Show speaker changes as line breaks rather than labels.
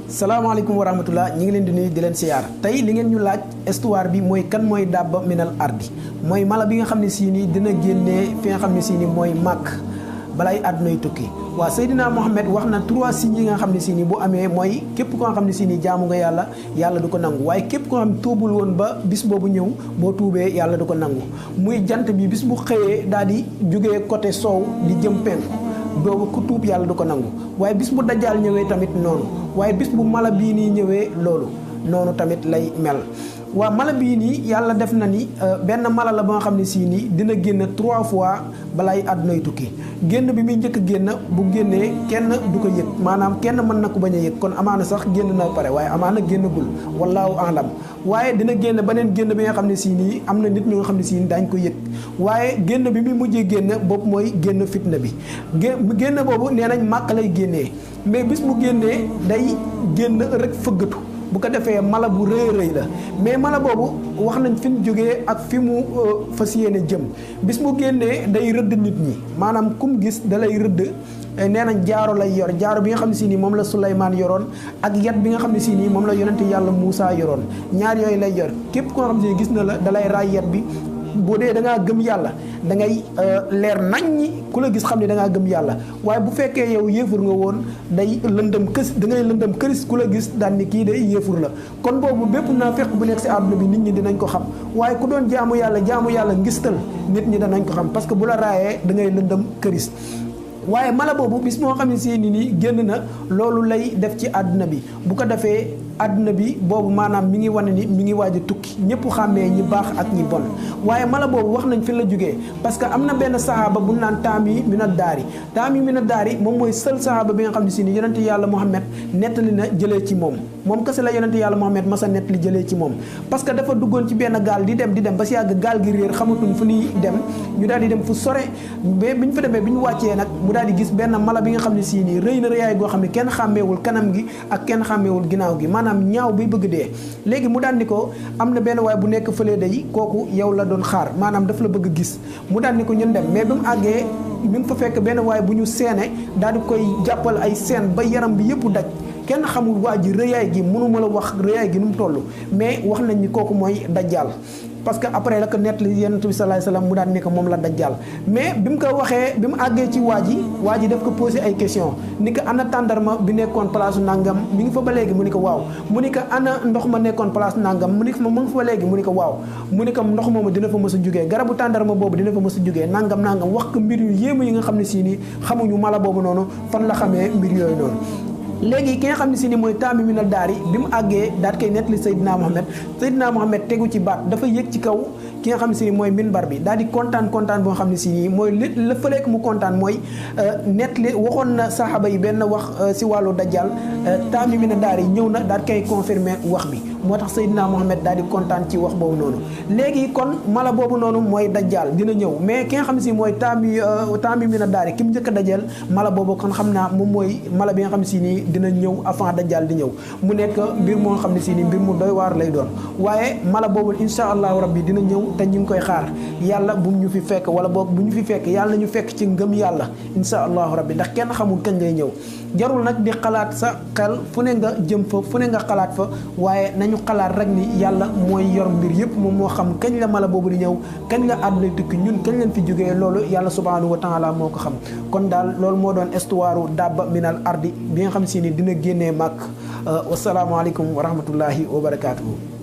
salaamaaleykum wa rahmatullah ñi ngi leen di nuyu di leen siyaar tey li ngeen ñu laaj histoire bi mooy kan mooy Dabba minal ardi mooy mala bi nga xam ne sii nii dina génnee fi nga xam ne sii nii mooy màkk balay àddunay tukki. waaw Seydina Mohamed wax na 3 signes yi nga xam ne sii nii bu amee mooy képp koo xam ne sii nii jaamu nga yàlla yàlla du ko nangu waaye képp koo xam ne tuubul woon ba bis boobu ñëw boo tuubee yàlla du ko nangu muy jant bi bis bu xëyee daal di jógee côté soow di jëm penku doogu ku tuub yàlla du ko nangu waaye bis bu dajjaal ñëwee tamit noonu waaye bis bu mala bii nii ñëwee loolu noonu tamit lay mel. waaw mala bii nii yàlla def na ni benn mala la ba nga xam ne sii nii dina génn 3 fois balaay àddunay tukki génn bi muy njëkk génn bu génnee kenn du ko yëg maanaam kenn mën na ko bañ a yëg kon amaana sax génn na pare waaye amaana génnagul wallaahu alam waaye dina génn beneen génn bi nga xam ne sii nii am na nit ñu nga xam ne sii nii daañ ko yëg waaye génn bi muy mujjee génn boobu mooy génn fitna bi génn boobu nee nañ màkk lay génnee mais bis mu génnee day génn rek fëggatu bu ko defee mala bu rëy rëy la mais mala boobu wax nañ fi mu jógee ak fi mu fas yéene jëm bis mu génnee day rëdd nit ñi maanaam kum gis da lay rëdd nee nañ jaaro lay yor jaaro bi nga xam ne si nii moom la Souleymane yoroon ak yat bi nga xam ne si nii moom la yonente yàlla Moussa yoroon ñaar yooyu lay yor képp koo xam ne gis na la da lay raay yat bi boo dee da ngaa gëm yàlla da ngay leer naññi ku la gis xam ne da ngaa gëm yàlla waaye bu fekkee yow yéefur nga woon day lëndëm kës da ngay lëndëm këris ku la gis daan ni kii day yéefur la kon boobu bépp naa fekk bu nekk si àdduna bi nit ñi dinañ ko xam waaye ku doon jaamu yàlla ngistal nit ñi danañ ko xam parce que bu la raayee da ngay lëndëm këris waaye mala boobu bis moo xam ne si nii génn na loolu lay def ci àdduna bi bu ko defee àdduna bi boobu maanaam mi ngi wane ni mi ngi waaj a tukki ñëpp xàmmee ñi baax ak ñi bon waaye mala boobu wax nañ fi la jógee parce que am na benn sahaaba bu naan Taami mina daari moom mooy seul sahaaba bi nga xam ne si ni yonente yàlla Muhammad nettali na jëlee ci moom kese la yonente yàlla Muhammad masa nettali jëlee ci moom parce que dafa duggoon ci benn gaal di dem ba si yàgg gaal gi réer xamatuñ fu ñuy dem ñu daal di dem fu sore mais bi ñu fa demee bi ñu wàccee nag mu daal di gis benn mala bi nga xam ne si nii rëy na rëyaay goo xam ne kenn xàmmeewul kanam gi ak kenn xàmmeewul ginnaaw gi maanaam ñaaw bi bëgg dee léegi mu daan ni ko am na benn waay bu nekk fële day kooku yow la doon xaar maanaam daf la bëgg gis mu daan ni ko ñun dem mais bi mu àggee mi ngi fa fekk benn waay bu ñu seene daal di koy jàppal ay seen ba yaram bi yëpp daj kenn xamul waa ji rëyaay gi mënuma la wax rëyaay gi nu mu toll mais wax nañ ni kooku mooy dajjaal parce que après la ko nett li yonent bi sallallahu alayhi wasallam mu daan ni ko moom la dajjaal mais bi mu ko waxee bi mu àggee ci waa ji daf ko posé ay question ni ko ana tàndarma bi nekkoon place nangam mi ngi fa ba léegi mu ni ko waaw mu ni ko ana ndox ma nekkoon place nangam mu ni ko mu ngi fa ba léegi mu ni ko waaw mu ni ko ndox moomu dina fa mës a jógee garabu tàndarma boobu dina fa mës a jógee nangam wax ko mbir yu yéemu yi nga xam ne si nii xamuñu mala boobu noonu fan la xamee mbir yooyu noonu léegi ki nga xam ne si ni mooy Taami mina daari bi mu àggee daat koy nettali Seydina Mohamed tegu ci baat dafa yëg ci kaw ki nga xam ne si ni mooy minbar bi daal di kontaan boo xam ne si nii mooy la fëleek mu kontaan mooy nettali waxoon na saxaaba yi benn wax si wàllu dajjal Taami mina daari ñëw na daal koy confirmer wax bi moo tax Seydina Mohamed daal di kontaan ci wax boobu noonu léegi kon mala boobu noonu mooy dajjal dina ñëw mais ki nga xam ne si mooy Taami mina daari ki mu njëkk a dajal mala boobu kon xam naa moom mooy mala bi nga xam ne si nii dina ñëw avant dajjal di ñëw mu nekk mbir moo xam ne si ni mbir mu doy waar lay doon waaye mala boobu insha allahu rabbi dina ñëw te ñu ngi koy xaar yàlla bu ñu fi fekk wala boog bu ñu fi fekk yàlla nañu fekk ci ngëm yàlla insha allahu rabbi ndax kenn xamul kañ lay ñëw jarul nag di xalaat sa xel fu ne nga jëm fa fu ne nga xalaat fa waaye nañu xalaat rek ni yàlla mooy yor mbir yëpp moom moo xam kañ la mala boobu di ñëw kañ la àdduna tukki ñun kañ leen fi jógee loolu yàlla subhanahu wa taala moo ko xam kon daal loolu moo doon histoire Dabba minal ardi bi nga xam si ni dina génnee màkk wasalaamaaleykum wa rahmatullahi wa barakaatuhu